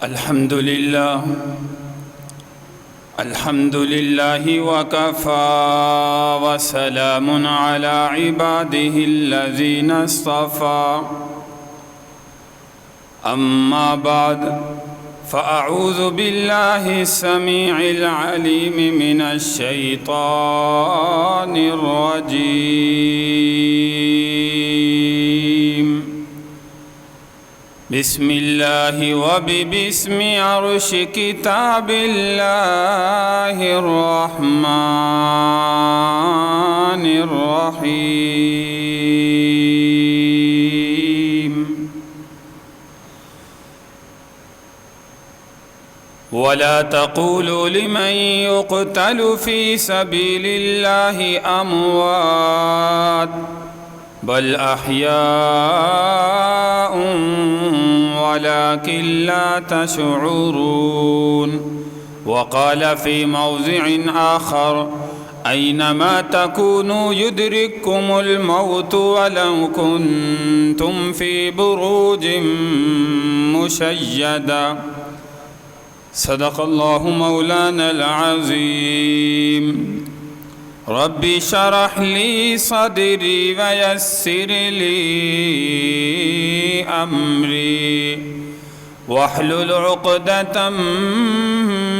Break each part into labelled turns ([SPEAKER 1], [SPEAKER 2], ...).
[SPEAKER 1] الحمد لله وكفى وسلام على عباده الذين اصطفى أما بعد فأعوذ بالله السميع العليم من الشيطان الرجيم بسم الله وباسم عرش كتاب الله الرحمن الرحيم ولا تقولوا لمن يقتل في سبيل الله أموات بل أحياء ولكن لا تشعرون. وقال في موضع آخر أينما تكونوا يدرككم الموت ولو كنتم في بروج مشيدة. صدق الله مولانا العظيم. رب شرح لي صدري ويسر لي أمري واحلل عقدة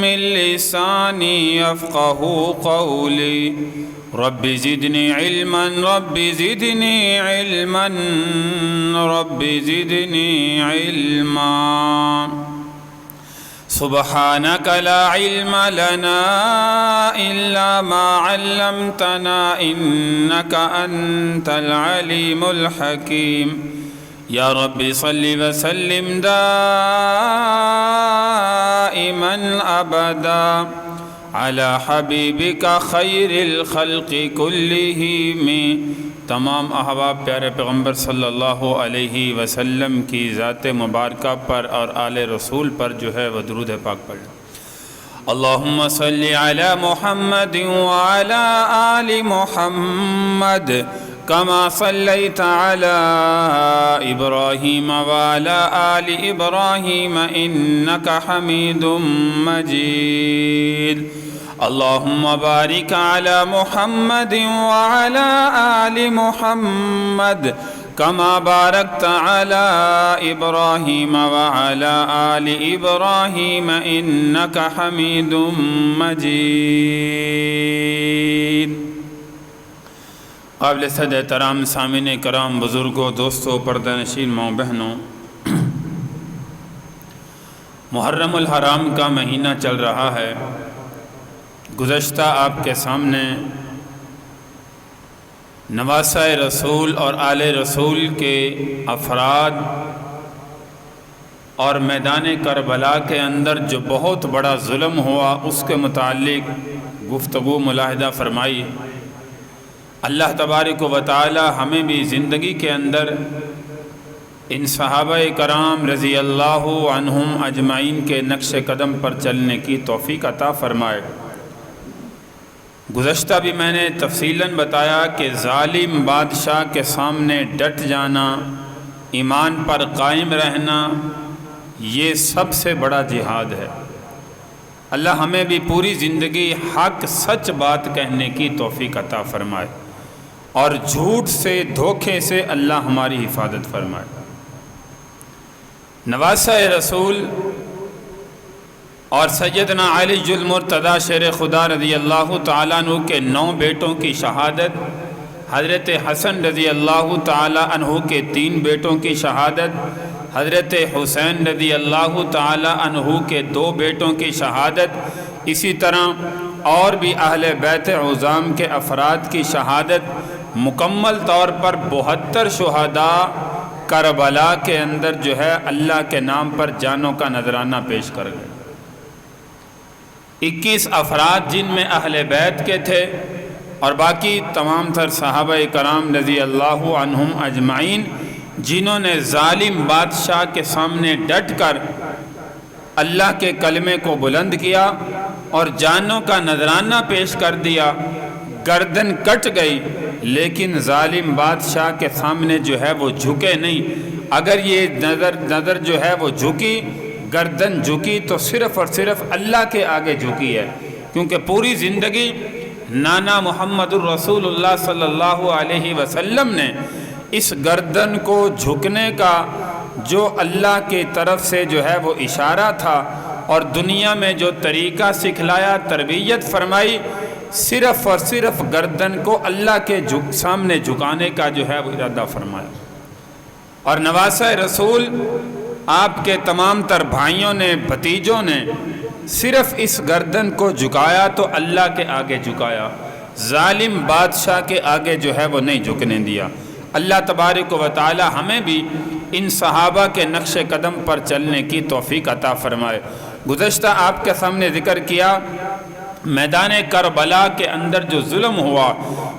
[SPEAKER 1] من لساني يفقه قولي. رب زدني علما رب زدني علما رب زدني علما. سبحانك لا علم لنا إلا ما علمتنا إنك أنت العليم الحكيم. يا رب صل وسلم دائما أبدا على حبيبك خير الخلق كلهم. تمام احباب پیارے پیغمبر صلی اللہ علیہ وسلم کی ذات مبارکہ پر اور آل رسول پر جو ہے وہ درود پاک پڑھ لیں. اللہم صلی علی محمد وعلی آل محمد کما صلیت علی ابراہیم وعلی آل ابراہیم انک حمید مجید. اللهم بارك على محمد وعلى آل محمد كما باركت على إبراهيم وعلى آل إبراهيم إنك حميد مجيد. قابل صد احترام سامعین کرام، بزرگوں، دوستوں، پردہ نشین ماؤں بہنوں، محرم الحرام کا مہینہ چل رہا ہے. گزشتہ آپ کے سامنے نواسہ رسول اور آل رسول کے افراد اور میدان کربلا کے اندر جو بہت بڑا ظلم ہوا اس کے متعلق گفتگو ملاحظہ فرمائی. اللہ تبارک و تعالی ہمیں بھی زندگی کے اندر ان صحابہ کرام رضی اللہ عنہم اجمعین کے نقش قدم پر چلنے کی توفیق عطا فرمائے. گزشتہ بھی میں نے تفصیلاً بتایا کہ ظالم بادشاہ کے سامنے ڈٹ جانا، ایمان پر قائم رہنا، یہ سب سے بڑا جہاد ہے. اللہ ہمیں بھی پوری زندگی حق سچ بات کہنے کی توفیق عطا فرمائے اور جھوٹ سے، دھوکے سے اللہ ہماری حفاظت فرمائے. نواسہ رسول اور سیدنا علی المرتضیٰ شیر خدا رضی اللہ تعالیٰ عنہ کے 9 بیٹوں کی شہادت، حضرت حسن رضی اللہ تعالیٰ عنہ کے 3 بیٹوں کی شہادت، حضرت حسین رضی اللہ تعالیٰ عنہ کے 2 بیٹوں کی شہادت، اسی طرح اور بھی اہل بیت عظام کے افراد کی شہادت، مکمل طور پر 72 شہداء کربلا کے اندر جو ہے اللہ کے نام پر جانوں کا نذرانہ پیش کر گئے. 21 افراد جن میں اہل بیت کے تھے اور باقی تمام تر صحابہ کرام رضی اللہ عنہم اجمعین جنہوں نے ظالم بادشاہ کے سامنے ڈٹ کر اللہ کے کلمے کو بلند کیا اور جانوں کا نذرانہ پیش کر دیا. گردن کٹ گئی لیکن ظالم بادشاہ کے سامنے جو ہے وہ جھکے نہیں. اگر یہ نظر جو ہے وہ جھکی، گردن جھکی تو صرف اور صرف اللہ کے آگے جھکی ہے، کیونکہ پوری زندگی نانا محمد الرسول اللہ صلی اللہ علیہ وسلم نے اس گردن کو جھکنے کا جو اللہ کی طرف سے جو ہے وہ اشارہ تھا اور دنیا میں جو طریقہ سکھلایا، تربیت فرمائی، صرف اور صرف گردن کو اللہ کے سامنے جھکانے کا جو ہے وہ ارادہ فرمایا۔ اور نواسہ رسول آپ کے تمام تر بھائیوں نے، بھتیجوں نے صرف اس گردن کو جھکایا تو اللہ کے آگے جھکایا، ظالم بادشاہ کے آگے جو ہے وہ نہیں جھکنے دیا۔ اللہ تبارک و تعالی ہمیں بھی ان صحابہ کے نقش قدم پر چلنے کی توفیق عطا فرمائے۔ گزشتہ آپ کے سامنے ذکر کیا میدان کربلا کے اندر جو ظلم ہوا،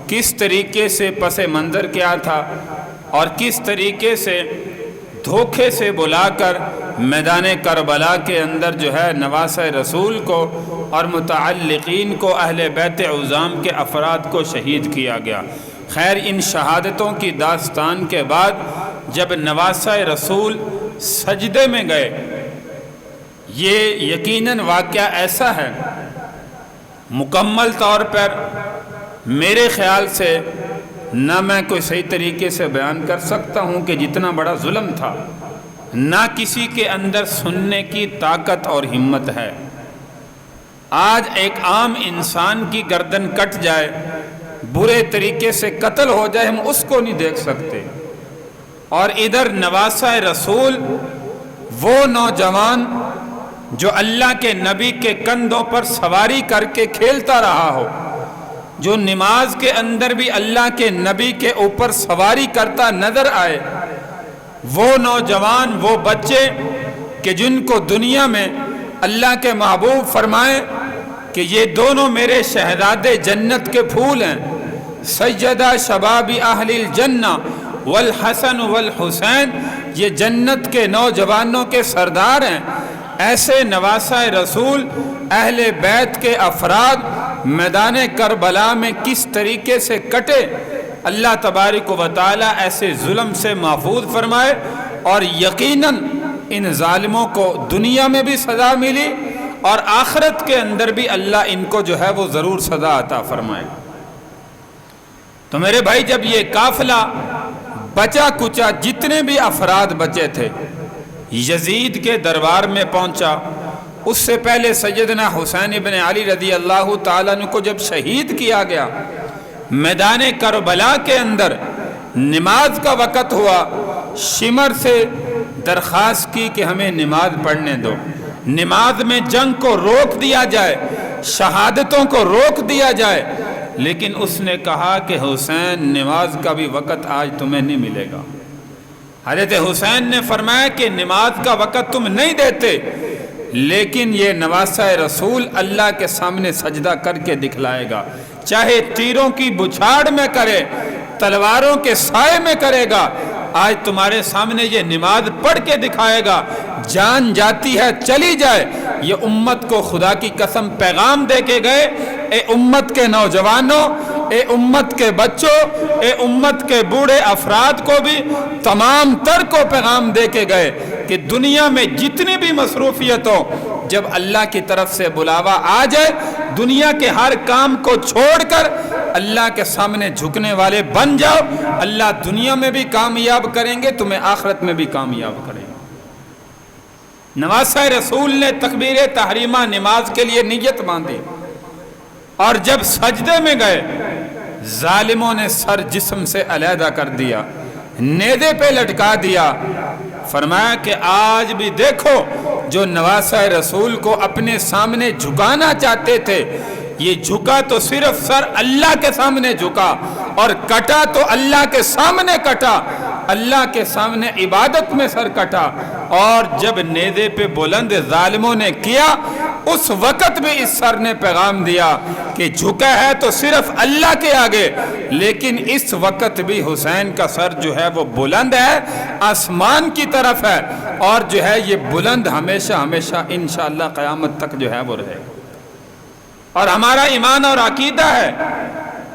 [SPEAKER 1] کس طریقے سے پس منظر کیا تھا اور کس طریقے سے دھوکے سے بلا کر میدان کربلا کے اندر جو ہے نواسہ رسول کو اور متعلقین کو، اہل بیت عظام کے افراد کو شہید کیا گیا۔ خیر، ان شہادتوں کی داستان کے بعد جب نواسہ رسول سجدے میں گئے، یہ یقیناً واقعہ ایسا ہے مکمل طور پر میرے خیال سے نہ میں کوئی صحیح طریقے سے بیان کر سکتا ہوں کہ جتنا بڑا ظلم تھا، نہ کسی کے اندر سننے کی طاقت اور ہمت ہے۔ آج ایک عام انسان کی گردن کٹ جائے، برے طریقے سے قتل ہو جائے، ہم اس کو نہیں دیکھ سکتے، اور ادھر نواسہ رسول وہ نوجوان جو اللہ کے نبی کے کندھوں پر سواری کر کے کھیلتا رہا ہو، جو نماز کے اندر بھی اللہ کے نبی کے اوپر سواری کرتا نظر آئے، وہ نوجوان، وہ بچے کہ جن کو دنیا میں اللہ کے محبوب فرمائے کہ یہ دونوں میرے شہزادے جنت کے پھول ہیں، سیدہ شباب اہل الجنہ والحسن والحسین، یہ جنت کے نوجوانوں کے سردار ہیں۔ ایسے نواسہ رسول، اہل بیت کے افراد میدان کربلا میں کس طریقے سے کٹے، اللہ تبارک و تعالی ایسے ظلم سے محفوظ فرمائے، اور یقیناً ان ظالموں کو دنیا میں بھی سزا ملی اور آخرت کے اندر بھی اللہ ان کو جو ہے وہ ضرور سزا عطا فرمائے۔ تو میرے بھائی، جب یہ قافلہ بچا کچا جتنے بھی افراد بچے تھے یزید کے دربار میں پہنچا، اس سے پہلے سیدنا حسین ابن علی رضی اللہ تعالیٰ عنہ کو جب شہید کیا گیا، میدان کربلا کے اندر نماز کا وقت ہوا، شمر سے درخواست کی کہ ہمیں نماز پڑھنے دو، نماز میں جنگ کو روک دیا جائے، شہادتوں کو روک دیا جائے، لیکن اس نے کہا کہ حسین، نماز کا بھی وقت آج تمہیں نہیں ملے گا۔ حضرت حسین نے فرمایا کہ نماز کا وقت تم نہیں دیتے، لیکن یہ نواسہ رسول اللہ کے سامنے سجدہ کر کے دکھلائے گا، چاہے تیروں کی بچھاڑ میں کرے، تلواروں کے سائے میں کرے گا، آج تمہارے سامنے یہ نماز پڑھ کے دکھائے گا۔ جان جاتی ہے چلی جائے، یہ امت کو خدا کی قسم پیغام دے کے گئے، اے امت کے نوجوانوں، اے امت کے بچوں، اے امت کے بوڑھے افراد کو بھی تمام تر کو پیغام دے کے گئے کہ دنیا میں جتنی بھی مصروفیت ہو، جب اللہ کی طرف سے بلاوا آ جائے، دنیا کے ہر کام کو چھوڑ کر اللہ کے سامنے جھکنے والے بن جاؤ، اللہ دنیا میں بھی کامیاب کریں گے، تمہیں آخرت میں بھی کامیاب کریں گے۔ نواسہ رسول نے تکبیر تحریمہ نماز کے لیے نیت باندھی، اور جب سجدے میں گئے، ظالموں نے سر جسم سے علیحدہ کر دیا، نیزے پہ لٹکا دیا، فرمایا کہ آج بھی دیکھو جو نواسہ رسول کو اپنے سامنے جھکانا چاہتے تھے، یہ جھکا تو صرف سر اللہ کے سامنے جھکا، اور کٹا تو اللہ کے سامنے کٹا، اللہ کے سامنے عبادت میں سر کٹا، اور جب نیزے پہ بلند ظالموں نے کیا، اس وقت بھی اس سر نے پیغام دیا کہ جھکا ہے تو صرف اللہ کے آگے، لیکن اس وقت بھی حسین کا سر جو ہے وہ بلند ہے، آسمان کی طرف ہے، اور جو ہے یہ بلند ہمیشہ ہمیشہ انشاءاللہ قیامت تک جو ہے وہ رہے گا۔ اور ہمارا ایمان اور عقیدہ ہے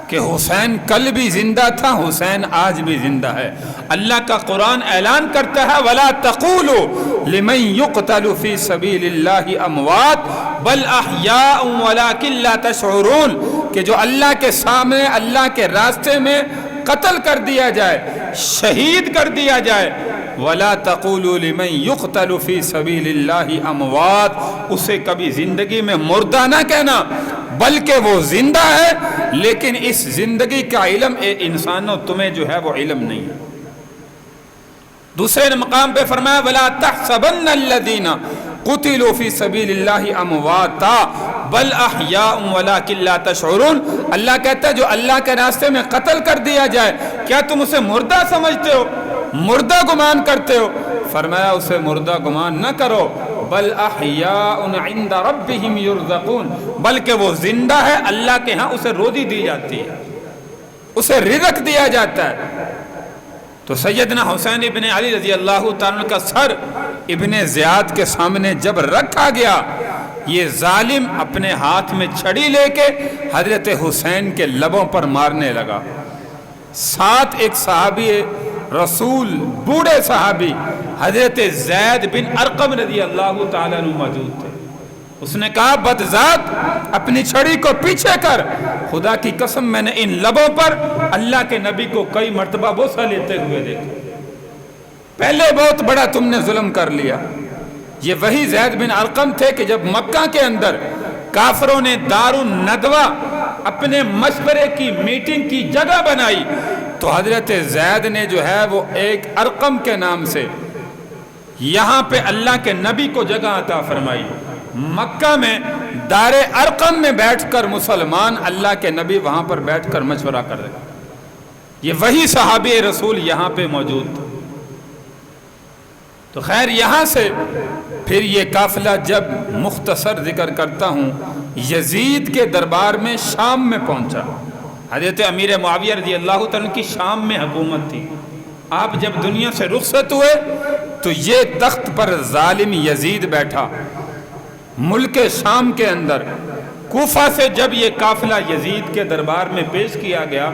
[SPEAKER 1] کہ حسین کل بھی زندہ تھا، حسین آج بھی زندہ ہے۔ اللہ کا قرآن اعلان کرتا ہے وَلَا تَقُولُوا لِمَنْ يُقْتَلُ فِي سَبِيلِ اللَّهِ أَمْوَاتٌ بَلْ أَحْيَاءٌ وَلَكِنْ لَا تَشْعُرُونَ، کہ جو اللہ کے سامنے اللہ کے راستے میں قتل کر دیا جائے، شہید کر دیا جائے، وَلَا تَقُولُوا لِمَنْ يُقْتَلُ فِي سَبِيلِ اللَّهِ أَمْوَاتٌ، اسے کبھی زندگی میں مردہ نہ کہنا، بلکہ وہ زندہ ہے، لیکن اس زندگی کا علم اے انسانوں تمہیں جو ہے وہ علم نہیں ہے۔ دوسرے مقام پہ فرمایا وَلَا تَحْسَبَنَّ الَّذِينَ قُتِلُوا فِي سَبِيلِ اللَّهِ أَمْوَاتًا بَلْ أَحْيَاءٌ وَلَكِنْ لَا تَشْعُرُونَ، اللہ کہتا ہے جو اللہ کے راستے میں قتل کر دیا جائے کیا تم اسے مردہ سمجھتے ہو، مردہ گمان کرتے ہو؟ فرمایا اسے مردہ گمان نہ کرو، بل احیاء عند ربهم یرزقون، بلکہ وہ زندہ ہے، اللہ کے ہاں اسے روزی دی جاتی ہے، اسے رزق دیا جاتا ہے۔ تو سیدنا حسین ابن علی رضی اللہ تعالیٰ کا سر ابن زیاد کے سامنے جب رکھا گیا، یہ ظالم اپنے ہاتھ میں چھڑی لے کے حضرت حسین کے لبوں پر مارنے لگا۔ ساتھ ایک صحابی رسول بوڑھے صحابی حضرت زید بن ارقم رضی اللہ تعالیٰ عنہ موجود تھے۔ اس نے کہا بدذات اپنی چھڑی کو پیچھے کر، خدا کی قسم میں نے ان لبوں پر اللہ کے نبی کو کئی مرتبہ بوسہ لیتے ہوئے دیکھا، پہلے بہت بڑا تم نے ظلم کر لیا۔ یہ وہی زید بن ارقم تھے کہ جب مکہ کے اندر کافروں نے دار الندوہ اپنے مشورے کی میٹنگ کی جگہ بنائی تو حضرت زید نے جو ہے وہ ایک ارقم کے نام سے یہاں پہ اللہ کے نبی کو جگہ عطا فرمائی۔ مکہ میں دار ارقم میں بیٹھ کر مسلمان اللہ کے نبی وہاں پر بیٹھ کر مشورہ کر رہے، یہ وہی صحابی رسول یہاں پہ موجود تھا۔ تو خیر یہاں سے پھر یہ قافلہ جب مختصر ذکر کرتا ہوں یزید کے دربار میں شام میں پہنچا۔ حضرت امیر معاویہ رضی اللہ تعالیٰ کی شام میں حکومت تھی۔ آپ جب دنیا سے رخصت ہوئے تو یہ تخت پر ظالم یزید بیٹھا ملک شام کے اندر۔ کوفہ سے جب یہ قافلہ یزید کے دربار میں پیش کیا گیا،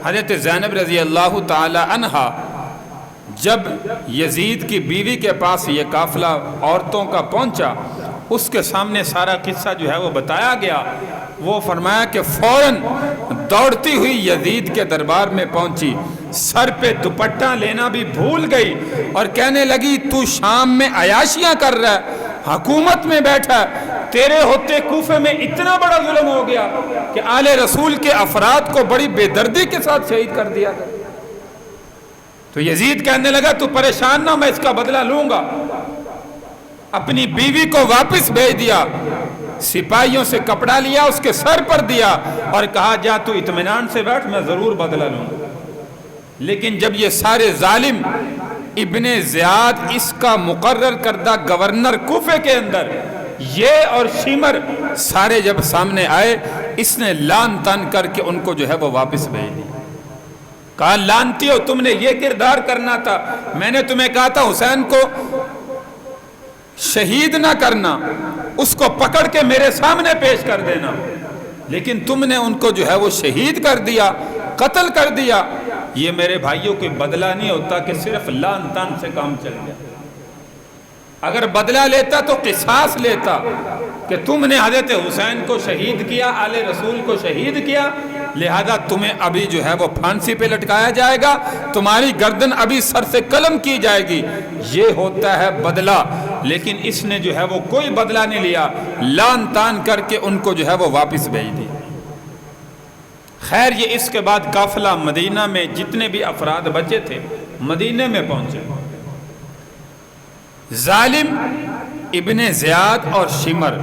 [SPEAKER 1] حضرت زینب رضی اللہ تعالی عنہا جب یزید کی بیوی کے پاس یہ قافلہ عورتوں کا پہنچا، اس کے سامنے سارا قصہ جو ہے وہ بتایا گیا۔ وہ فرمایا کہ فوراً دوڑتی ہوئی یزید کے دربار میں پہنچی، سر پہ دوپٹہ لینا بھی بھول گئی اور کہنے لگی تو شام میں عیاشیاں کر رہا ہے، حکومت میں بیٹھا ہے، تیرے ہوتے کوفے میں اتنا بڑا ظلم ہو گیا کہ آل رسول کے افراد کو بڑی بے دردی کے ساتھ شہید کر دیا گیا۔ تو یزید کہنے لگا تو پریشان نہ، میں اس کا بدلہ لوں گا۔ اپنی بیوی کو واپس بھیج دیا، سپاہیوں سے کپڑا لیا، اس کے سر پر دیا اور کہا جا تو اطمینان سے بیٹھ، میں ضرور بدلہ لوں گا۔ لیکن جب یہ سارے ظالم ابن زیاد اس کا مقرر کردہ گورنر کوفے کے اندر، یہ اور شیمر سارے جب سامنے آئے، اس نے لان تان کر کے ان کو جو ہے وہ واپس بھیج دیا۔ کہا لانتی ہو، تم نے یہ کردار کرنا تھا، میں نے تمہیں کہا تھا حسین کو شہید نہ کرنا، اس کو پکڑ کے میرے سامنے پیش کر دینا، لیکن تم نے ان کو جو ہے وہ شہید کر دیا، قتل کر دیا۔ یہ میرے بھائیوں کوئی بدلہ نہیں ہوتا کہ صرف لان تان سے کام چل گیا۔ اگر بدلہ لیتا تو قصاص لیتا کہ تم نے حضرت حسین کو شہید کیا، آل رسول کو شہید کیا، لہذا تمہیں ابھی جو ہے وہ پھانسی پہ لٹکایا جائے گا، تمہاری گردن ابھی سر سے قلم کی جائے گی، یہ ہوتا ہے بدلہ۔ لیکن اس نے جو ہے وہ کوئی بدلہ نہیں لیا، لان تان کر کے ان کو جو ہے وہ واپس بھیج دی۔ خیر یہ اس کے بعد قافلہ مدینہ میں جتنے بھی افراد بچے تھے مدینہ میں پہنچے۔ ظالم ابن زیاد اور شمر،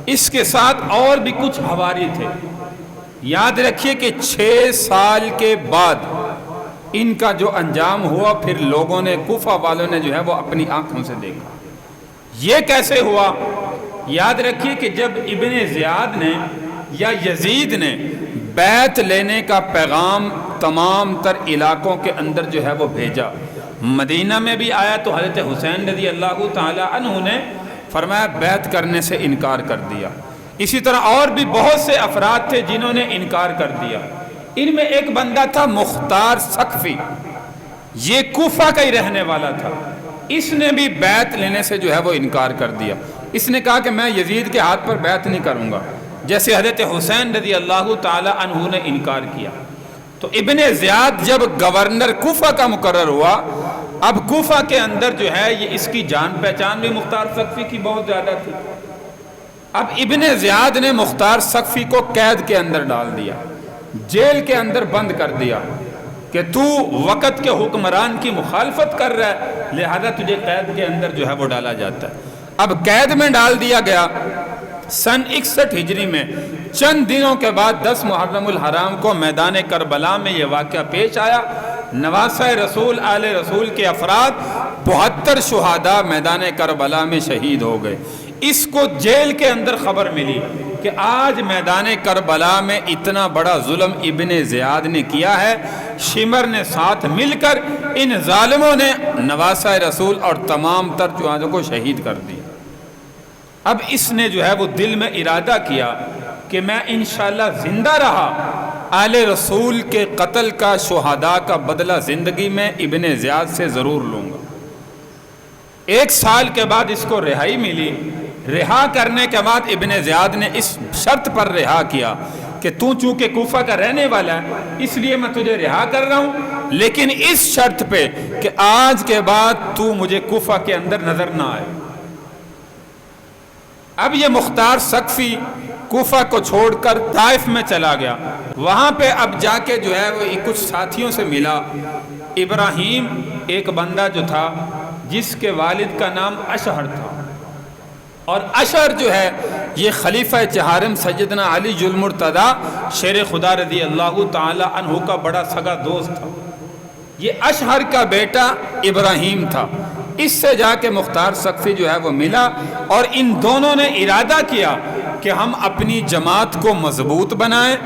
[SPEAKER 1] اس کے ساتھ اور بھی کچھ حواری تھے۔ یاد رکھیے کہ 6 سال کے بعد ان کا جو انجام ہوا، پھر لوگوں نے، کوفہ والوں نے جو ہے وہ اپنی آنکھوں سے دیکھا۔ یہ کیسے ہوا؟ یاد رکھیے کہ جب ابن زیاد نے یا یزید نے بیعت لینے کا پیغام تمام تر علاقوں کے اندر جو ہے وہ بھیجا، مدینہ میں بھی آیا تو حضرت حسین رضی اللہ تعالی عنہ نے فرمایا بیعت کرنے سے انکار کر دیا۔ اسی طرح اور بھی بہت سے افراد تھے جنہوں نے انکار کر دیا۔ ان میں ایک بندہ تھا مختار ثقفی، یہ کوفہ کا ہی رہنے والا تھا، اس نے بھی بیعت لینے سے جو ہے وہ انکار کر دیا۔ اس نے کہا کہ میں یزید کے ہاتھ پر بیعت نہیں کروں گا، جیسے حضرت حسین رضی اللہ تعالی عنہ نے انکار کیا۔ تو ابن زیاد جب گورنر کوفہ کا مقرر ہوا، اب کوفہ کے اندر جو ہے یہ اس کی جان پہچان بھی مختار ثقفی کی بہت زیادہ تھی۔ اب ابن زیاد نے مختار ثقفی کو قید کے اندر ڈال دیا، جیل کے اندر بند کر دیا کہ تو وقت کے حکمران کی مخالفت کر رہا ہے، لہذا تجھے قید کے اندر جو ہے وہ ڈالا جاتا ہے۔ اب قید میں ڈال دیا گیا۔ سن 61 ہجری میں چند دنوں کے بعد 10 محرم الحرام کو میدان کربلا میں یہ واقعہ پیش آیا۔ نواسہ رسول آل رسول کے افراد 72 شہداء میدان کربلا میں شہید ہو گئے۔ اس کو جیل کے اندر خبر ملی کہ آج میدان کربلا میں اتنا بڑا ظلم ابن زیاد نے کیا ہے۔ شمر نے ساتھ مل کر ان ظالموں نے نواسہ رسول اور تمام تر شہداء کو شہید کر دیا۔ اب اس نے جو ہے وہ دل میں ارادہ کیا کہ میں انشاءاللہ زندہ رہا آل رسول کے قتل کا، شہداء کا بدلہ زندگی میں ابن زیاد سے ضرور لوں گا۔ 1 سال کے بعد اس کو رہائی ملی۔ رہا کرنے کے بعد ابن زیاد نے اس شرط پر رہا کیا کہ تو چونکہ کوفہ کا رہنے والا ہے اس لیے میں تجھے رہا کر رہا ہوں، لیکن اس شرط پہ کہ آج کے بعد تو مجھے کوفہ کے اندر نظر نہ آئے۔ اب یہ مختار ثقفی کوفہ کو چھوڑ کر طائف میں چلا گیا۔ وہاں پہ اب جا کے جو ہے وہ کچھ ساتھیوں سے ملا۔ ابراہیم ایک بندہ جو تھا جس کے والد کا نام اشہر تھا، اور اشہر جو ہے یہ خلیفہ چہارم سیدنا علی المرتضیٰ شیر خدا رضی اللہ تعالی عنہ کا بڑا سگا دوست تھا۔ یہ اشہر کا بیٹا ابراہیم تھا۔ اس سے جا کے مختار ثقفی جو ہے وہ ملا، اور ان دونوں نے ارادہ کیا کہ ہم اپنی جماعت کو مضبوط بنائیں۔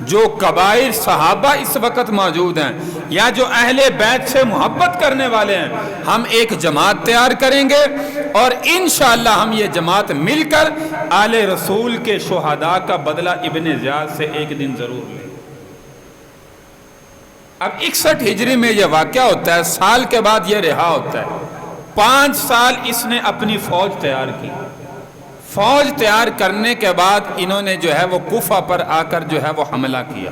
[SPEAKER 1] جو کبائر صحابہ اس وقت موجود ہیں یا جو اہل بیت سے محبت کرنے والے ہیں، ہم ایک جماعت تیار کریں گے اور انشاءاللہ ہم یہ جماعت مل کر آل رسول کے شہداء کا بدلہ ابن زیاد سے ایک دن ضرور لیں۔ اب 61 ہجری میں یہ واقعہ ہوتا ہے، سال کے بعد یہ رہا ہوتا ہے۔ 5 سال اس نے اپنی فوج تیار کی۔ فوج تیار کرنے کے بعد انہوں نے جو ہے وہ کوفہ پر آ کر جو ہے وہ حملہ کیا۔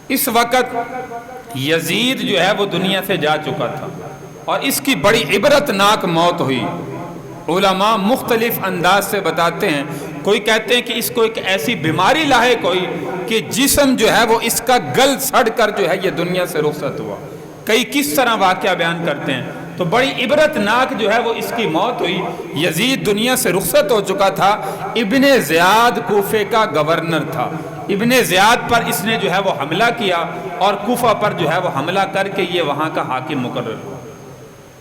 [SPEAKER 1] اس وقت یزید جو ہے وہ دنیا سے جا چکا تھا اور اس کی بڑی عبرتناک موت ہوئی۔ علماء مختلف انداز سے بتاتے ہیں، کوئی کہتے ہیں کہ اس کو ایک ایسی بیماری لاحق ہوئی کہ جسم جو ہے وہ اس کا گل سڑ کر جو ہے یہ دنیا سے رخصت ہوا۔ کئی کس طرح واقعہ بیان کرتے ہیں، تو بڑی عبرتناک جو ہے وہ اس کی موت ہوئی۔ یزید دنیا سے رخصت ہو چکا تھا۔ ابن زیاد کوفے کا گورنر تھا۔ ابن زیاد پر اس نے جو ہے وہ حملہ کیا اور کوفہ پر جو ہے وہ حملہ کر کے یہ وہاں کا حاکم مقرر ہوا۔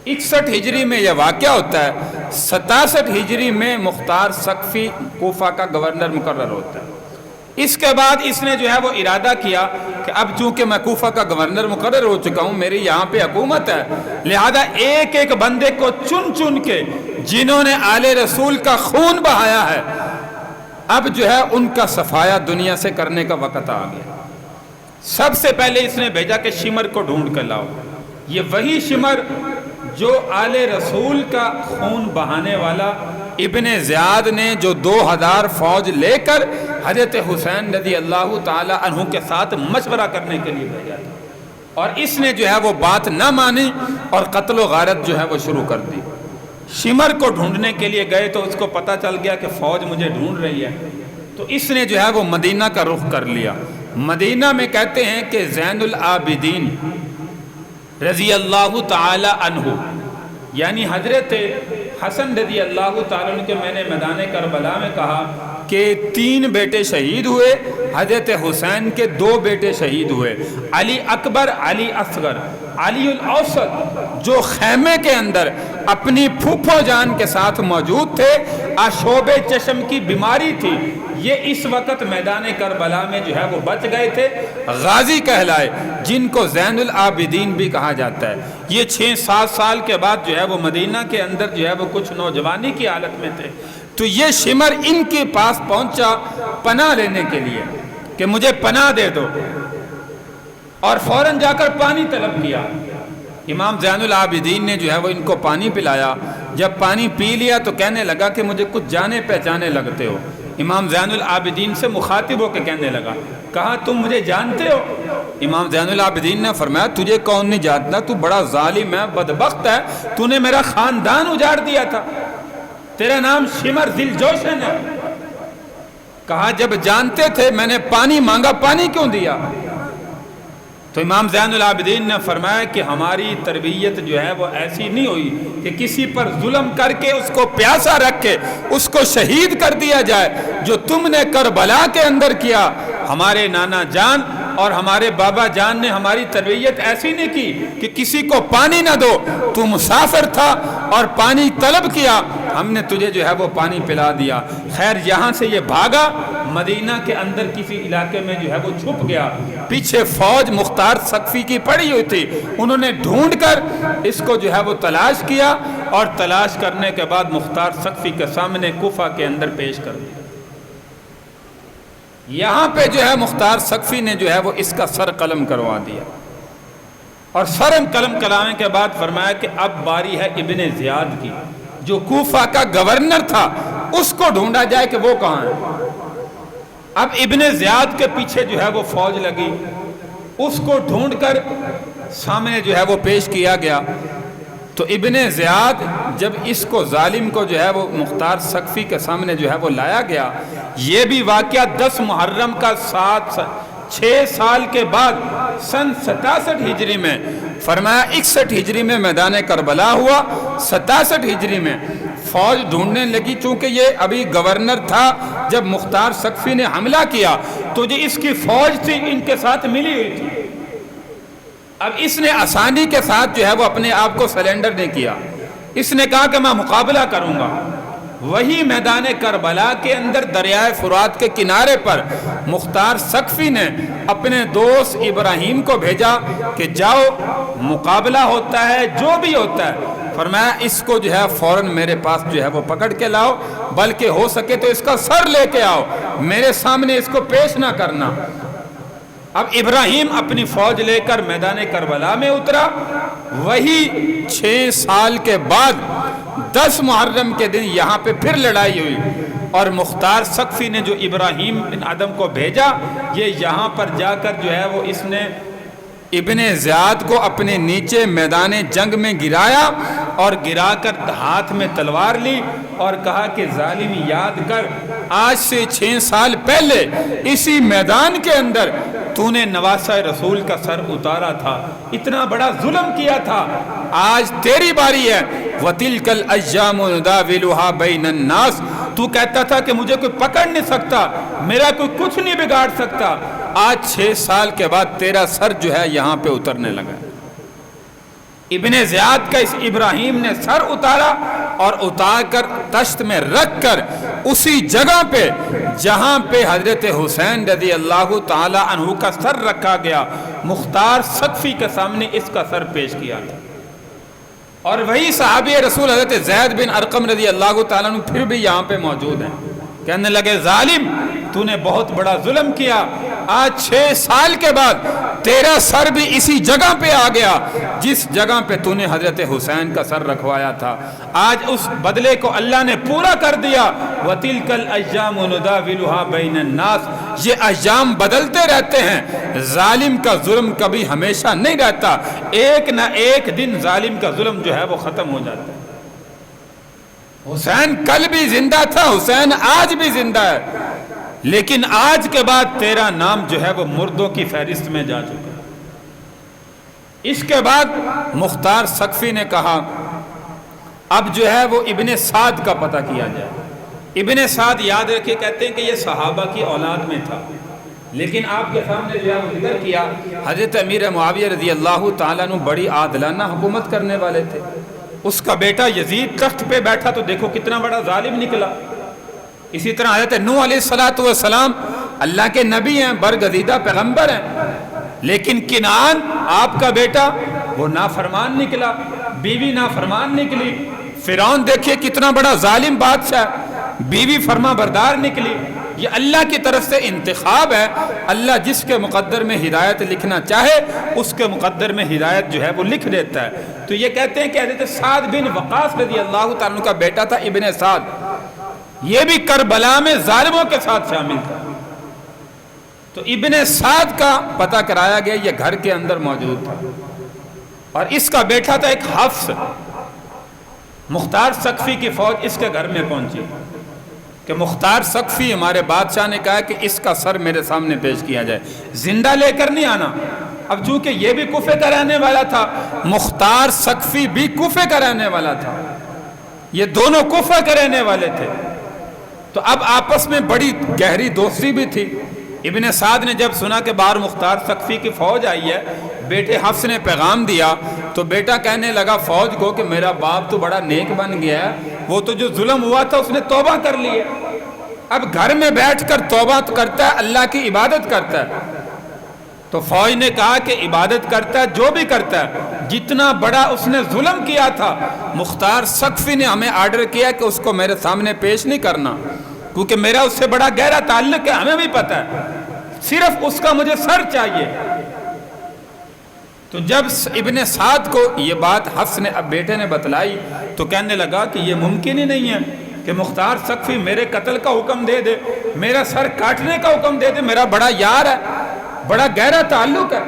[SPEAKER 1] 61 ہجری میں یہ واقعہ ہوتا ہے۔ 67 ہجری میں مختار ثقفی کوفہ کا گورنر مقرر ہوتا ہے۔ اس کے بعد اس نے جو ہے وہ ارادہ کیا کہ اب چونکہ میں کوفہ کا گورنر مقرر ہو چکا ہوں، میری یہاں پہ حکومت ہے، لہذا ایک ایک بندے کو چن چن کے جنہوں نے آل رسول کا خون بہایا ہے، اب جو ہے ان کا صفایا دنیا سے کرنے کا وقت آ گیا۔ سب سے پہلے اس نے بھیجا کہ شمر کو ڈھونڈ کر لاؤ۔ یہ وہی شمر جو آل رسول کا خون بہانے والا ابن زیاد نے جو 2000 فوج لے کر حضرت حسین رضی اللہ تعالی عنہ کے ساتھ مشورہ کرنے کے لیے بھیجا تھا، اور اس نے جو ہے وہ بات نہ مانی اور قتل و غارت جو ہے وہ شروع کر دی۔ شمر کو ڈھونڈنے کے لیے گئے تو اس کو پتہ چل گیا کہ فوج مجھے ڈھونڈ رہی ہے، تو اس نے جو ہے وہ مدینہ کا رخ کر لیا۔ مدینہ میں کہتے ہیں کہ زین العابدین رضی اللہ تعالی عنہ یعنی حضرت حسن رضی اللہ تعالیٰ عنہ کے میں نے میدان کربلا میں کہا کہ 3 بیٹے شہید ہوئے، حضرت حسین کے 2 بیٹے شہید ہوئے، علی اکبر، علی اصغر، علی الاوسط جو خیمے کے اندر اپنی پھوپھو جان کے ساتھ موجود تھے، آشوب چشم کی بیماری تھی، یہ اس وقت میدان کربلا میں جو ہے وہ بچ گئے تھے، غازی کہلائے، جن کو زین العابدین بھی کہا جاتا ہے۔ یہ 6-7 سال کے بعد جو ہے وہ مدینہ کے اندر جو ہے وہ کچھ نوجوانی کی حالت میں تھے، تو یہ شمر ان کے پاس پہنچا پناہ لینے کے لیے کہ مجھے پناہ دے دو۔ اور فوراً جا کر پانی طلب کیا۔ امام زین العابدین نے جو ہے وہ ان کو پانی پلایا۔ جب پانی پی لیا تو کہنے لگا کہ مجھے کچھ جانے پہچانے لگتے ہو۔ امام زین العابدین سے مخاطب ہو کے کہنے لگا، کہا تم مجھے جانتے ہو؟ امام زین العابدین نے فرمایا تجھے کون نہیں جانتا، تو بڑا ظالم ہے، بدبخت ہے، تو نے میرا خاندان اجاڑ دیا تھا، تیرا نام شمر ذی الجوشن ہے۔ کہا جب جانتے تھے میں نے پانی مانگا، پانی کیوں دیا؟ تو امام زین العابدین نے فرمایا کہ ہماری تربیت جو ہے وہ ایسی نہیں ہوئی کہ کسی پر ظلم کر کے اس کو پیاسا رکھ کے اس کو شہید کر دیا جائے، جو تم نے کربلا کے اندر کیا۔ ہمارے نانا جان اور ہمارے بابا جان نے ہماری تربیت ایسی نہیں کی کہ کسی کو پانی نہ دو، تو مسافر تھا اور پانی طلب کیا، ہم نے تجھے جو ہے وہ پانی پلا دیا۔ خیر یہاں سے یہ بھاگا، مدینہ کے اندر کسی علاقے میں جو ہے وہ چھپ گیا، پیچھے فوج مختار ثقفی کی پڑی ہوئی تھی، انہوں نے ڈھونڈ کر اس کو جو ہے وہ تلاش کیا، اور تلاش کرنے کے بعد مختار ثقفی کے سامنے کوفہ کے اندر پیش کر دیا۔ یہاں پہ جو ہے مختار ثقفی نے جو ہے وہ اس کا سر قلم کروا دیا، اور سر قلم کرانے کے بعد فرمایا کہ اب باری ہے ابن زیاد کی، جو کوفہ کا گورنر تھا، اس کو ڈھونڈا جائے کہ وہ کہاں ہے۔ اب ابن زیاد کے پیچھے جو ہے وہ فوج لگی، اس کو ڈھونڈ کر سامنے جو ہے وہ پیش کیا گیا۔ تو ابن زیاد جب اس کو ظالم کو جو ہے وہ مختار ثقفی کے سامنے جو ہے وہ لایا گیا، یہ بھی واقعہ 10 محرم کا 6 سال کے بعد سن 67 ہجری میں، فرمایا 61 ہجری میں میدان کربلا ہوا، 67 ہجری میں فوج ڈھونڈنے لگی، چونکہ یہ ابھی گورنر تھا جب مختار ثقفی نے حملہ کیا، تو جو اس کی فوج تھی ان کے ساتھ ملی ہوئی تھی۔ اب اس نے آسانی کے ساتھ جو ہے وہ اپنے آپ کو سرنڈر نہیں کیا، اس نے کہا کہ میں مقابلہ کروں گا۔ وہی میدان کربلا کے اندر دریائے فرات کے کنارے پر مختار ثقفی نے اپنے دوست ابراہیم کو بھیجا کہ جاؤ مقابلہ ہوتا ہے، جو بھی ہوتا ہے، فرمایا اس کو جو ہے فوراً میرے پاس جو ہے وہ پکڑ کے لاؤ، بلکہ ہو سکے تو اس کا سر لے کے آؤ، میرے سامنے اس کو پیش نہ کرنا۔ اب ابراہیم اپنی فوج لے کر میدان کربلا میں اترا۔ وہی 6 سال کے بعد 10 محرم کے دن یہاں پہ پھر لڑائی ہوئی، اور مختار ثقفی نے جو ابراہیم بن ادم کو بھیجا، یہ یہاں پر جا کر جو ہے وہ اس نے ابن زیاد کو اپنے نیچے میدان جنگ میں گرایا، اور گرا کر ہاتھ میں تلوار لی اور کہا کہ ظالم یاد کر، آج سے 6 سال پہلے اسی میدان کے اندر تو نے نواسہ رسول کا سر اتارا تھا، اتنا بڑا ظلم کیا تھا، آج تیری باری ہے۔ وَتِلْكَ الْأَيَّامُ نُدَاوِلُهَا بَيْنَ النَّاسِ، تو کہتا تھا کہ مجھے کوئی پکڑ نہیں سکتا، میرا کوئی کچھ نہیں بگاڑ سکتا، آج 6 سال کے بعد تیرا سر جو ہے یہاں پہ اترنے لگا۔ ابن زیاد کا اس ابراہیم نے سر اتارا، اور اتار کر تشت میں رکھ کر اسی جگہ پہ جہاں پہ حضرت حسین رضی اللہ تعالی عنہ کا سر رکھا گیا، مختار ثقفی کے سامنے اس کا سر پیش کیا تھا۔ اور وہی صحابی رسول حضرت زید بن ارقم رضی اللہ تعالیٰ عنہ پھر بھی یہاں پہ موجود ہیں، کہنے لگے ظالم تو نے بہت بڑا ظلم کیا، آج 6 سال کے بعد تیرا سر بھی اسی جگہ پہ آ گیا جس جگہ پہ تو نے حضرت حسین کا سر رکھوایا تھا، آج اس بدلے کو اللہ نے پورا کر دیا۔ وَتِلْكَ الْأَيَّامُ نُدَاوِلُهَا بَيْنَ النَّاسِ، یہ ایام بدلتے رہتے ہیں، ظالم کا ظلم کبھی ہمیشہ نہیں رہتا، ایک نہ ایک دن ظالم کا ظلم جو ہے وہ ختم ہو جاتا ہے۔ حسین کل بھی زندہ تھا، حسین آج بھی زندہ ہے، لیکن آج کے بعد تیرا نام جو ہے وہ مردوں کی فہرست میں جا چکا۔ اس کے بعد مختار ثقفی نے کہا اب جو ہے وہ ابن سعد کا پتہ کیا جائے۔ ابن سعد یاد رکھے کہتے ہیں کہ یہ صحابہ کی اولاد میں تھا، لیکن آپ کے سامنے جو ہے وہ ذکر کیا حضرت امیر معاویہ رضی اللہ تعالیٰ عنہ بڑی عادلانہ حکومت کرنے والے تھے، اس کا بیٹا یزید تخت پہ بیٹھا تو دیکھو کتنا بڑا ظالم نکلا۔ اسی طرح حضرت نوح علیہ السلام اللہ کے نبی ہیں، برگزیدہ پیغمبر ہیں، لیکن کنعان آپ کا بیٹا وہ نافرمان نکلا، بیوی نافرمان نکلی۔ فرعون دیکھیے کتنا بڑا ظالم بادشاہ، بیوی فرما بردار نکلی. یہ اللہ کی طرف سے انتخاب ہے. اللہ جس کے مقدر میں ہدایت لکھنا چاہے اس کے مقدر میں ہدایت جو ہے وہ لکھ دیتا ہے. تو یہ کہتے ہیں کہ حضرت سعد بن وقاص رضی اللہ تعالیٰ عنہ کا بیٹا تھا ابن سعد. یہ بھی کربلا میں ظالموں کے ساتھ شامل تھا. تو ابن سعد کا پتہ کرایا گیا، یہ گھر کے اندر موجود تھا. اور اس کا بیٹا تھا ایک حفص. مختار ثقفی کی فوج اس کے گھر میں پہنچی کہ مختار ثقفی ہمارے بادشاہ نے کہا کہ اس کا سر میرے سامنے پیش کیا جائے، زندہ لے کر نہیں آنا. اب چونکہ یہ بھی کوفے کا رہنے والا تھا، مختار ثقفی بھی کوفے کا رہنے والا تھا، یہ دونوں کوفہ کے رہنے والے تھے. تو اب آپس میں بڑی گہری دوستی بھی تھی. ابن سعد نے جب سنا کہ باہر مختار ثقفی کی فوج آئی ہے، بیٹے حفص نے پیغام دیا، تو بیٹا کہنے لگا فوج کو کہ میرا باپ تو بڑا نیک بن گیا ہے، وہ تو جو ظلم ہوا تھا اس نے توبہ کر لی ہے، اب گھر میں بیٹھ کر توبہ کرتا ہے، اللہ کی عبادت کرتا ہے. تو فوج نے کہا کہ عبادت کرتا ہے، جو بھی کرتا ہے، جتنا بڑا اس نے ظلم کیا تھا، مختار ثقفی نے ہمیں آرڈر کیا کہ اس کو میرے سامنے پیش نہیں کرنا، کیونکہ میرا اس سے بڑا گہرا تعلق ہے، ہمیں بھی پتہ ہے، صرف اس کا مجھے سر چاہیے. تو جب ابن سعد کو یہ بات حفص نے اب بیٹے نے بتلائی تو کہنے لگا کہ یہ ممکن ہی نہیں ہے کہ مختار ثقفی میرے قتل کا حکم دے دے، میرا سر کاٹنے کا حکم دے دے، میرا بڑا یار ہے، بڑا گہرا تعلق ہے.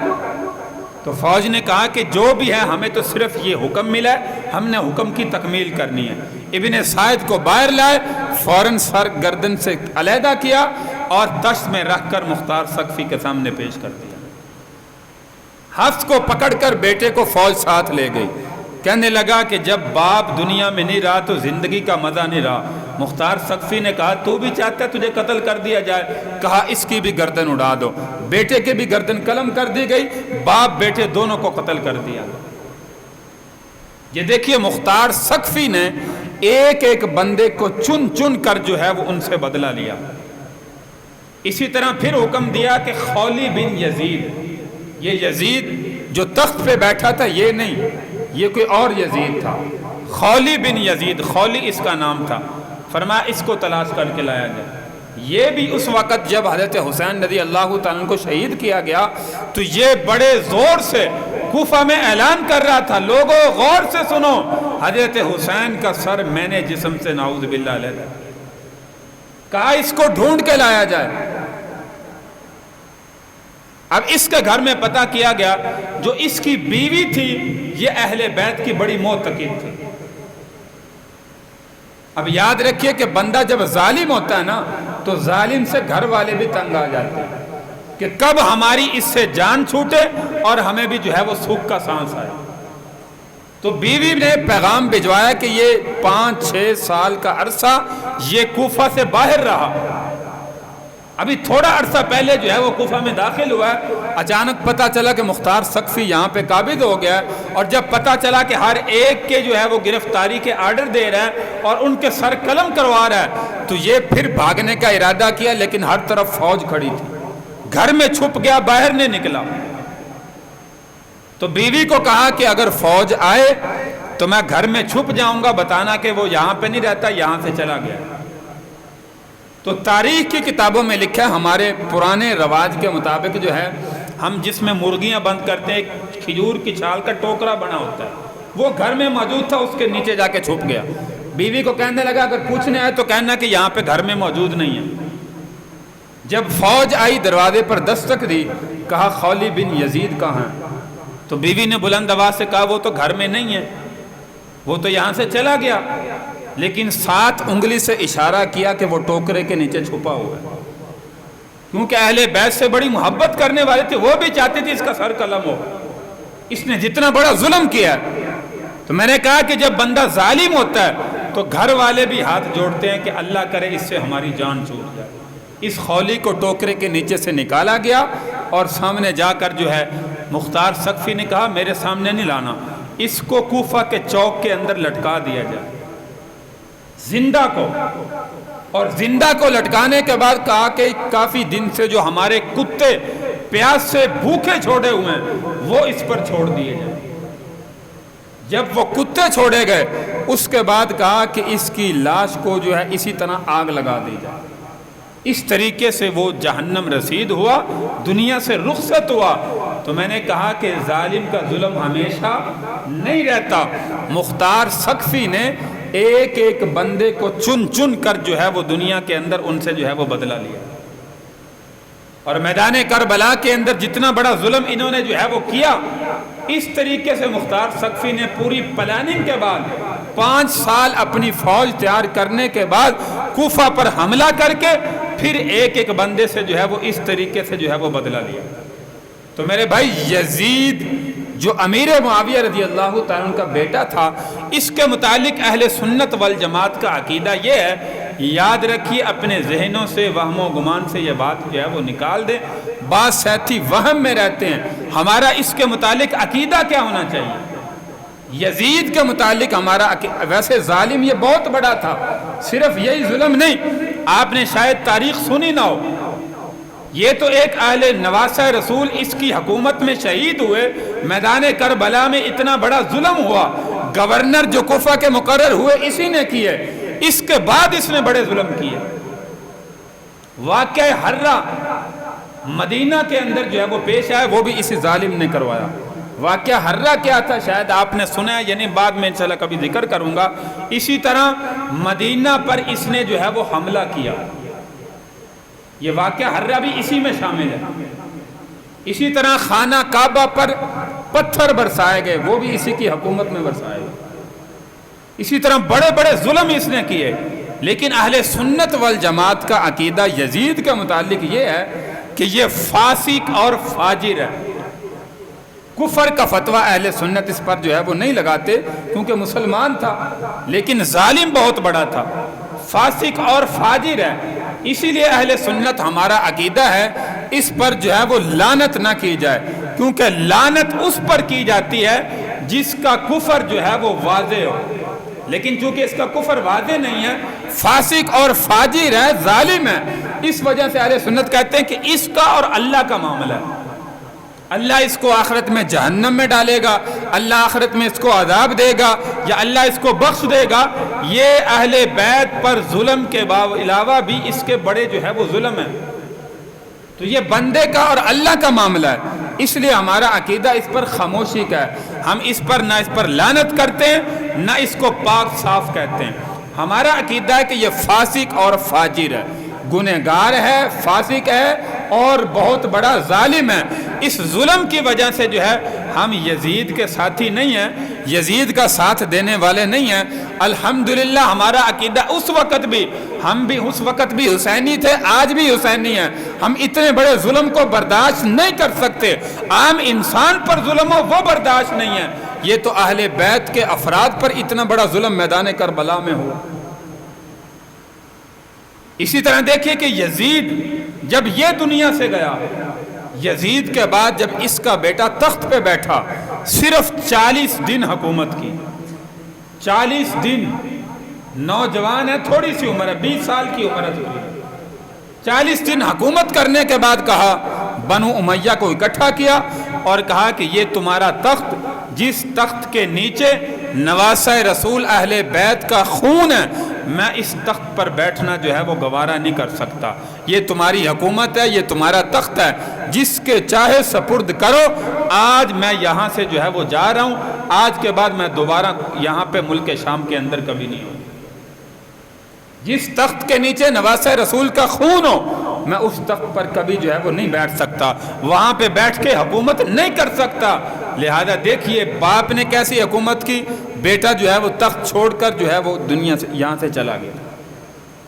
[SPEAKER 1] تو فوج نے کہا کہ جو بھی ہے ہمیں تو صرف یہ حکم ملا ہے، ہم نے حکم کی تکمیل کرنی ہے. ابن سعد کو باہر لائے، فوراً سر گردن سے علیحدہ کیا اور دشت میں رکھ کر مختار ثقفی کے سامنے پیش کر دیا. حفص کو پکڑ کر بیٹے کو فوج ساتھ لے گئی. کہنے لگا کہ جب باپ دنیا میں نہیں رہا تو زندگی کا مزہ نہیں رہا. مختار ثقفی نے کہا تو بھی چاہتا ہے تجھے قتل کر دیا جائے؟ کہا اس کی بھی گردن اڑا دو. بیٹے کی بھی گردن قلم کر دی گئی، باپ بیٹے دونوں کو قتل کر دیا. یہ دیکھیے مختار ثقفی نے ایک ایک بندے کو چن چن کر جو ہے وہ ان سے بدلہ لیا. اسی طرح پھر حکم دیا کہ خولی بن یزید، یہ یزید جو تخت پہ بیٹھا تھا یہ نہیں، یہ کوئی اور یزید تھا، خولی بن یزید، خولی اس کا نام تھا. فرمایا اس کو تلاش کر کے لایا جائے. یہ بھی اس وقت جب حضرت حسین رضی اللہ تعالیٰ کو شہید کیا گیا تو یہ بڑے زور سے کوفہ میں اعلان کر رہا تھا، لوگوں غور سے سنو، حضرت حسین کا سر میں نے جسم سے نعوذ باللہ علیہ. کہا اس کو ڈھونڈ کے لایا جائے. اب اس کے گھر میں پتہ کیا گیا جو اس کی بیوی تھی یہ اہل بیت کی بڑی معتقد تھی. اب یاد رکھیے کہ بندہ جب ظالم ہوتا ہے نا تو ظالم سے گھر والے بھی تنگ آ جاتے ہیں کہ کب ہماری اس سے جان چھوٹے اور ہمیں بھی جو ہے وہ سوکھ کا سانس آئے. تو بیوی نے پیغام بھجوایا کہ یہ 5-6 سال کا عرصہ یہ کوفہ سے باہر رہا. ابھی تھوڑا عرصہ پہلے جو ہے وہ کوفہ میں داخل ہوا ہے، اچانک پتہ چلا کہ مختار ثقفی یہاں پہ قابض ہو گیا ہے. اور جب پتہ چلا کہ ہر ایک کے جو ہے وہ گرفتاری کے آرڈر دے رہا ہے اور ان کے سر قلم کروا رہا ہے تو یہ پھر بھاگنے کا ارادہ کیا، لیکن ہر طرف فوج کھڑی تھی. گھر میں چھپ گیا، باہر نہیں نکلا. تو بیوی کو کہا کہ اگر فوج آئے تو میں گھر میں چھپ جاؤں گا، بتانا کہ وہ یہاں پہ نہیں رہتا، یہاں سے چلا گیا. تو تاریخ کی کتابوں میں لکھا ہے، ہمارے پرانے رواج کے مطابق جو ہے ہم جس میں مرغیاں بند کرتے ہیں ایک کھجور کی چھال کا ٹوکرا بنا ہوتا ہے، وہ گھر میں موجود تھا، اس کے نیچے جا کے چھپ گیا. بیوی کو کہنے لگا اگر پوچھنے آئے تو کہنا کہ یہاں پہ گھر میں موجود نہیں ہے. جب فوج آئی دروازے پر دستک دی، کہا خولی بن یزید کہاں ہے؟ تو بیوی نے بلند آواز سے کہا وہ تو گھر میں نہیں ہے، وہ تو یہاں سے چلا گیا. لیکن 7 انگلی سے اشارہ کیا کہ وہ ٹوکرے کے نیچے چھپا ہوا ہے. کیونکہ اہل بیت سے بڑی محبت کرنے والے تھے، وہ بھی چاہتے تھے اس کا سر قلم ہو. اس نے جتنا بڑا ظلم کیا. تو میں نے کہا کہ جب بندہ ظالم ہوتا ہے تو گھر والے بھی ہاتھ جوڑتے ہیں کہ اللہ کرے اس سے ہماری جان چھوٹ جائے. اس خولی کو ٹوکرے کے نیچے سے نکالا گیا اور سامنے جا کر جو ہے مختار ثقفی نے کہا میرے سامنے نہیں لانا، اس کو کوفہ کے چوک کے اندر لٹکا دیا جائے زندہ کو. اور زندہ کو لٹکانے کے بعد کہا کہ کافی دن سے جو ہمارے کتے پیاس سے بھوکے چھوڑے ہوئے ہیں وہ اس پر چھوڑ دیے جائیں. جب وہ کتے چھوڑے گئے اس کے بعد کہا کہ اس کی لاش کو جو ہے اسی طرح آگ لگا دی جائے. اس طریقے سے وہ جہنم رسید ہوا, دنیا سے رخصت ہوا. تو میں نے کہا کہ ظالم کا ظلم ہمیشہ نہیں رہتا. مختار سقفی نے ایک ایک بندے کو چن چن کر جو ہے وہ دنیا کے اندر ان سے جو ہے وہ بدلہ لیا. اور میدان کربلا کے اندر جتنا بڑا ظلم انہوں نے جو ہے وہ کیا, اس طریقے سے مختار سقفی نے پوری پلاننگ کے بعد 5 سال اپنی فوج تیار کرنے کے بعد کوفہ پر حملہ کر کے پھر ایک ایک بندے سے جو ہے وہ اس طریقے سے جو ہے وہ بدلہ لیا. تو میرے بھائی یزید جو امیر معاویہ رضی اللہ تعالیٰ عنہ کا بیٹا تھا, اس کے متعلق اہل سنت والجماعت کا عقیدہ یہ ہے, یاد رکھیے اپنے ذہنوں سے وہم و گمان سے یہ بات جو ہے وہ نکال دیں. بعض ساتھی وہم میں رہتے ہیں, ہمارا اس کے متعلق عقیدہ کیا ہونا چاہیے. یزید کے متعلق ہمارا ویسے ظالم یہ بہت بڑا تھا, صرف یہی ظلم نہیں, آپ نے شاید تاریخ سنی نہ ہو, یہ تو ایک اہل نواسہ رسول اس کی حکومت میں شہید ہوئے. میدان کربلا میں اتنا بڑا ظلم ہوا, گورنر جو کوفہ کے مقرر ہوئے اسی نے کیے, اس کے بعد اس نے بڑے ظلم کیے. واقعہ حرہ مدینہ کے اندر جو ہے وہ پیش آئے, وہ بھی اسی ظالم نے کروایا. واقعہ حرہ کیا تھا شاید آپ نے سنا ہے, یعنی بعد میں انشاءاللہ کبھی ذکر کروں گا. اسی طرح مدینہ پر اس نے جو ہے وہ حملہ کیا, یہ واقعہ حرہ بھی اسی میں شامل ہے. اسی طرح خانہ کعبہ پر پتھر برسائے گئے, وہ بھی اسی کی حکومت میں برسائے گئے. اسی طرح بڑے بڑے ظلم اس نے کیے. لیکن اہل سنت والجماعت کا عقیدہ یزید کے متعلق یہ ہے کہ یہ فاسق اور فاجر ہے. کفر کا فتویٰ اہل سنت اس پر جو ہے وہ نہیں لگاتے, کیونکہ مسلمان تھا لیکن ظالم بہت بڑا تھا, فاسق اور فاجر ہے. اسی لیے اہل سنت ہمارا عقیدہ ہے اس پر جو ہے وہ لعنت نہ کی جائے, کیونکہ لعنت اس پر کی جاتی ہے جس کا کفر جو ہے وہ واضح ہو. لیکن چونکہ اس کا کفر واضح نہیں ہے, فاسق اور فاجر ہے, ظالم ہے, اس وجہ سے اہل سنت کہتے ہیں کہ اس کا اور اللہ کا معاملہ ہے. اللہ اس کو آخرت میں جہنم میں ڈالے گا, اللہ آخرت میں اس کو عذاب دے گا, یا اللہ اس کو بخش دے گا. یہ اہل بیت پر ظلم کے علاوہ بھی اس کے بڑے جو ہے وہ ظلم ہے. تو یہ بندے کا اور اللہ کا معاملہ ہے. اس لیے ہمارا عقیدہ اس پر خاموشی کا ہے. ہم اس پر نہ اس پر لعنت کرتے ہیں نہ اس کو پاک صاف کہتے ہیں. ہمارا عقیدہ ہے کہ یہ فاسق اور فاجر ہے, گنہگار ہے, فاسق ہے اور بہت بڑا ظالم ہے. اس ظلم کی وجہ سے جو ہے ہم یزید کے ساتھی نہیں ہیں, یزید کا ساتھ دینے والے نہیں ہیں. الحمدللہ ہمارا عقیدہ ہم بھی اس وقت بھی حسینی تھے, آج بھی حسینی ہیں. ہم اتنے بڑے ظلم کو برداشت نہیں کر سکتے. عام انسان پر ظلم ہو وہ برداشت نہیں ہے, یہ تو اہل بیت کے افراد پر اتنا بڑا ظلم میدان کربلا میں ہوا. اسی طرح دیکھیے کہ یزید جب یہ دنیا سے گیا, یزید کے بعد جب اس کا بیٹا تخت پہ بیٹھا, صرف 40 دن حکومت کی. 40 دن, نوجوان ہے, تھوڑی سی عمر ہے, 20 سال کی عمر ہے. 40 دن حکومت کرنے کے بعد کہا, بنو امیہ کو اکٹھا کیا اور کہا کہ یہ تمہارا تخت, جس تخت کے نیچے نواسہ رسول اہل بیت کا خون ہے, میں اس تخت پر بیٹھنا جو ہے وہ گوارا نہیں کر سکتا. یہ تمہاری حکومت ہے, یہ تمہارا تخت ہے, جس کے چاہے سپرد کرو. آج میں یہاں سے جو ہے وہ جا رہا ہوں, آج کے بعد میں دوبارہ یہاں پہ ملک شام کے اندر کبھی نہیں ہوں. جس تخت کے نیچے نواسہ رسول کا خون ہو, میں اس تخت پر کبھی جو ہے وہ نہیں بیٹھ سکتا, وہاں پہ بیٹھ کے حکومت نہیں کر سکتا. لہذا دیکھیے باپ نے کیسی حکومت کی, بیٹا جو ہے وہ تخت چھوڑ کر جو ہے وہ دنیا سے یہاں سے چلا گیا.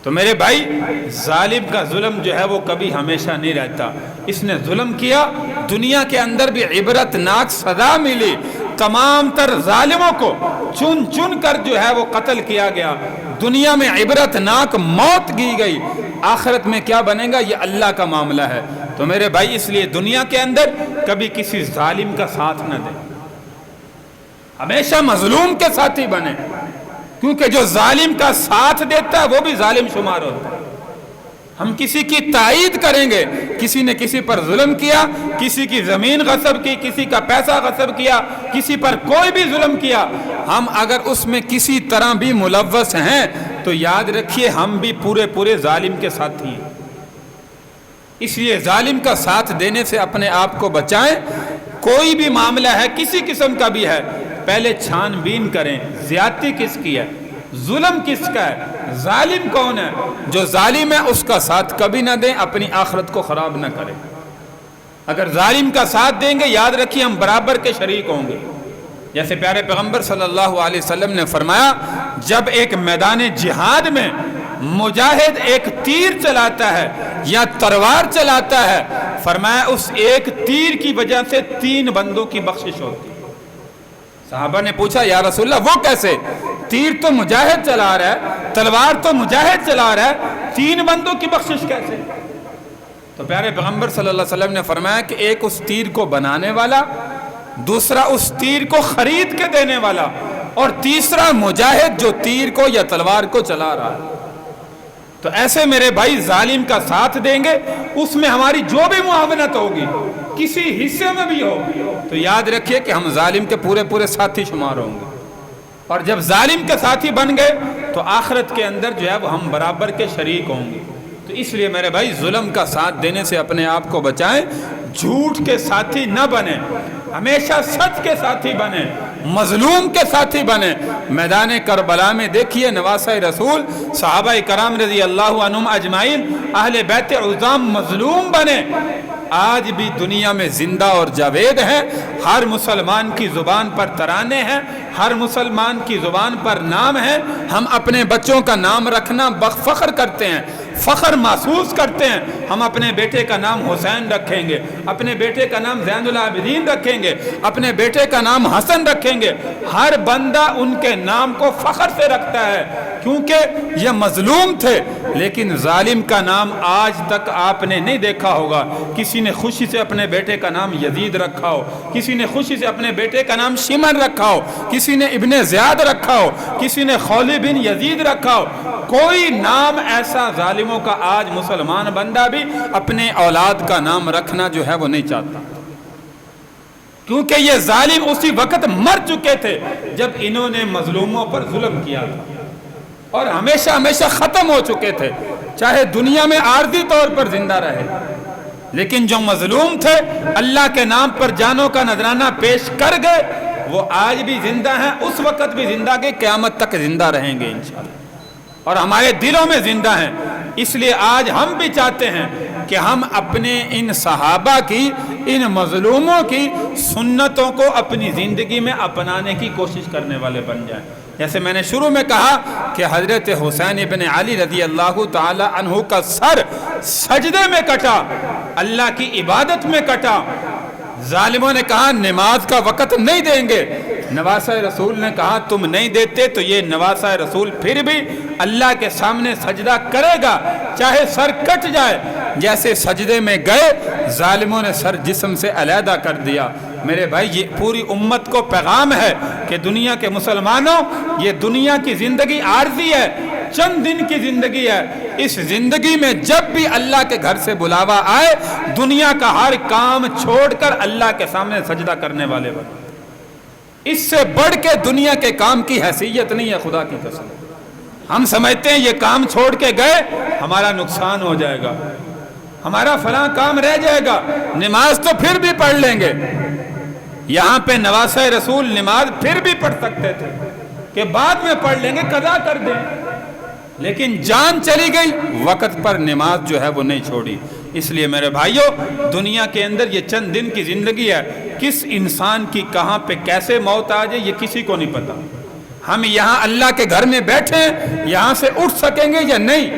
[SPEAKER 1] تو میرے بھائی ظالم کا ظلم جو ہے وہ کبھی ہمیشہ نہیں رہتا. اس نے ظلم کیا, دنیا کے اندر بھی عبرت ناک سزا ملی. تمام تر ظالموں کو چن چن کر جو ہے وہ قتل کیا گیا, دنیا میں عبرت ناک موت دی گئی. آخرت میں کیا بنے گا یہ اللہ کا معاملہ ہے. تو میرے بھائی اس لیے دنیا کے اندر کبھی کسی ظالم کا ساتھ نہ دیں, ہمیشہ مظلوم کے ساتھی بنے, کیونکہ جو ظالم کا ساتھ دیتا ہے وہ بھی ظالم شمار ہوتا ہے. ہم کسی کی تائید کریں گے، کسی نے کسی پر ظلم کیا، کسی کی زمین غصب کی، کسی کا پیسہ غصب کیا، کسی پر کوئی بھی ظلم کیا، ہم اگر اس میں کسی طرح بھی ملوث ہیں تو یاد رکھیے ہم بھی پورے ظالم کے ساتھی ہیں۔ اس لیے ظالم کا ساتھ دینے سے اپنے آپ کو بچائیں۔ کوئی بھی معاملہ ہے، کسی قسم کا بھی ہے، پہلے چھان بین کریں، زیادتی کس کی ہے، ظلم کس کا ہے، ظالم کون ہے۔ جو ظالم ہے اس کا ساتھ کبھی نہ دیں، اپنی آخرت کو خراب نہ کریں۔ اگر ظالم کا ساتھ دیں گے یاد رکھیے ہم برابر کے شریک ہوں گے۔ جیسے پیارے پیغمبر صلی اللہ علیہ وسلم نے فرمایا، جب ایک میدان جہاد میں مجاہد ایک تیر چلاتا ہے یا تلوار چلاتا ہے، فرمایا اس ایک تیر کی وجہ سے 3 بندوں کی بخشش ہوتی ہے۔ صحابہ نے پوچھا یا رسول اللہ وہ کیسے؟ تیر تو مجاہد چلا رہا ہے، تلوار تو مجاہد چلا رہا ہے، 3 بندوں کی بخشش کیسے؟ تو پیارے پیغمبر صلی اللہ علیہ وسلم نے فرمایا کہ ایک اس تیر کو بنانے والا، دوسرا اس تیر کو خرید کے دینے والا، اور تیسرا مجاہد جو تیر کو یا تلوار کو چلا رہا ہے۔ تو ایسے میرے بھائی ظالم کا ساتھ دیں گے، اس میں ہماری جو بھی معاونت ہوگی کسی حصے میں بھی ہو تو یاد رکھیے کہ ہم ظالم کے پورے ساتھی شمار ہوں گے۔ اور جب ظالم کے ساتھی بن گئے تو آخرت کے اندر جو ہے وہ ہم برابر کے شریک ہوں گے۔ تو اس لیے میرے بھائی ظلم کا ساتھ دینے سے اپنے آپ کو بچائیں، جھوٹ کے ساتھی نہ بنیں، ہمیشہ سچ کے ساتھی بنیں، مظلوم کے ساتھی بنیں۔ میدان کربلا میں دیکھیے نواسہ رسول صحابہ کرام رضی اللہ عنہم اجمعین اہل بیت عظام مظلوم بنے، آج بھی دنیا میں زندہ اور جاوید ہیں۔ ہر مسلمان کی زبان پر ترانے ہیں، ہر مسلمان کی زبان پر نام ہے۔ ہم اپنے بچوں کا نام رکھنا فخر کرتے ہیں، فخر محسوس کرتے ہیں۔ ہم اپنے بیٹے کا نام حسین رکھیں گے، اپنے بیٹے کا نام زین العابدین رکھیں گے، اپنے بیٹے کا نام حسن رکھیں گے۔ ہر بندہ ان کے نام کو فخر سے رکھتا ہے کیونکہ یہ مظلوم تھے۔ لیکن ظالم کا نام آج تک آپ نے نہیں دیکھا ہوگا کسی نے خوشی سے اپنے بیٹے کا نام یزید رکھا ہو، کسی نے خوشی سے اپنے بیٹے کا نام شمر رکھا ہو، کسی نے ابن زیاد رکھا ہو، کسی نے خولی بن یزید رکھا ہو۔ کوئی نام ایسا ظالموں کا آج مسلمان بندہ بھی اپنے اولاد کا نام رکھنا جو ہے وہ نہیں چاہتا، کیونکہ یہ ظالم اسی وقت مر چکے تھے جب انہوں نے مظلوموں پر ظلم کیا تھا، اور ہمیشہ ختم ہو چکے تھے، چاہے دنیا میں عارضی طور پر زندہ رہے۔ لیکن جو مظلوم تھے اللہ کے نام پر جانوں کا نذرانہ پیش کر گئے، وہ آج بھی زندہ ہیں، اس وقت بھی زندہ گئے، قیامت تک زندہ رہیں گے انشاءاللہ، اور ہمارے دلوں میں زندہ ہیں۔ اس لیے آج ہم بھی چاہتے ہیں کہ ہم اپنے ان صحابہ کی، ان مظلوموں کی سنتوں کو اپنی زندگی میں اپنانے کی کوشش کرنے والے بن جائیں۔ جیسے میں نے شروع میں کہا کہ حضرت حسین ابن علی رضی اللہ تعالی عنہ کا سر سجدے میں کٹا، اللہ کی عبادت میں کٹا۔ ظالموں نے کہا نماز کا وقت نہیں دیں گے، نواسہ رسول نے کہا تم نہیں دیتے تو یہ نواسہ رسول پھر بھی اللہ کے سامنے سجدہ کرے گا چاہے سر کٹ جائے۔ جیسے سجدے میں گئے ظالموں نے سر جسم سے علیحدہ کر دیا۔ میرے بھائی یہ پوری امت کو پیغام ہے کہ دنیا کے مسلمانوں، یہ دنیا کی زندگی عارضی ہے، چند دن کی زندگی ہے۔ اس زندگی میں جب بھی اللہ کے گھر سے بلاوا آئے، دنیا کا ہر کام چھوڑ کر اللہ کے سامنے سجدہ کرنے والے بنے۔ اس سے بڑھ کے دنیا کے کام کی حیثیت نہیں ہے، خدا کی قسم۔ ہم سمجھتے ہیں یہ کام چھوڑ کے گئے ہمارا نقصان ہو جائے گا، ہمارا فلاں کام رہ جائے گا، نماز تو پھر بھی پڑھ لیں گے۔ یہاں پہ نواسہ رسول نماز پھر بھی پڑھ سکتے تھے کہ بعد میں پڑھ لیں گے، قضا کر دیں، لیکن جان چلی گئی، وقت پر نماز جو ہے وہ نہیں چھوڑی۔ اس لیے میرے بھائیوں، دنیا کے اندر یہ چند دن کی زندگی ہے، کس انسان کی کہاں پہ کیسے موت آ جائے یہ کسی کو نہیں پتا۔ ہم یہاں اللہ کے گھر میں بیٹھے ہیں، یہاں سے اٹھ سکیں گے یا نہیں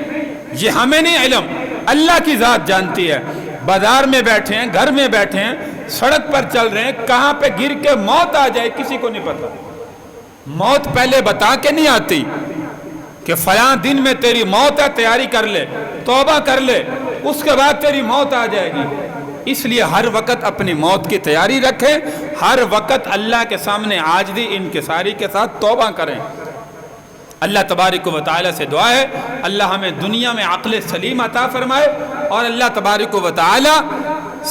[SPEAKER 1] یہ ہمیں نہیں علم، اللہ کی ذات جانتی ہے۔ بازار میں بیٹھے ہیں، گھر میں بیٹھے ہیں، سڑک پر چل رہے ہیں، کہاں پہ گر کے موت آ جائے کسی کو نہیں پتا۔ موت پہلے بتا کے نہیں آتی کہ فلاں دن میں تیری موت ہے، تیاری کر لے، توبہ کر لے، اس کے بعد تیری موت آ جائے گی۔ اس لیے ہر وقت اپنی موت کی تیاری رکھیں، ہر وقت اللہ کے سامنے عاجزی انکساری کے ساتھ توبہ کریں۔ اللہ تبارک و تعالیٰ سے دعا ہے اللہ ہمیں دنیا میں عقل سلیم عطا فرمائے، اور اللہ تبارک و تعالیٰ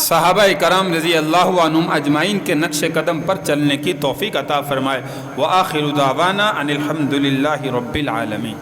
[SPEAKER 1] صحابہ کرام رضی اللہ عنہم اجمعین کے نقش قدم پر چلنے کی توفیق عطا فرمائے۔ وآخر دعوانا ان الحمد للہ رب العالمین۔